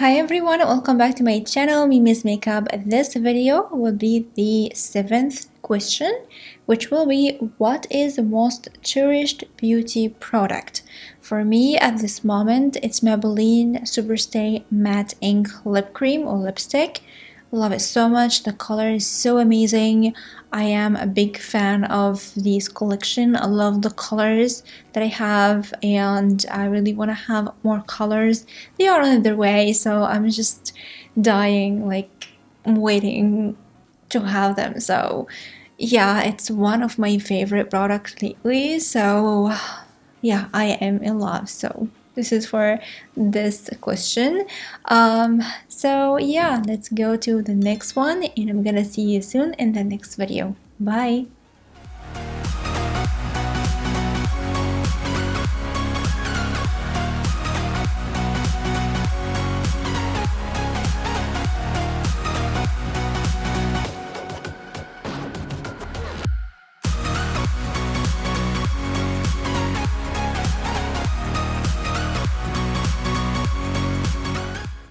Hi everyone, welcome back to my channel, Mimi's Makeup. This video will be the 7th question, which will be, what is the most cherished beauty product? For me at this moment, it's Maybelline Superstay Matte Ink Lip Cream or Lipstick. Love it so much. The color is so amazing. I am a big fan of this collection. I love the colors that I have and I really want to have more colors. They are on their way, so I'm just dying, like waiting to have them. So yeah, it's one of my favorite products lately. So yeah, I am in love. So this is for this question. So yeah, let's go to the next one and I'm gonna see you soon in the next video. Bye.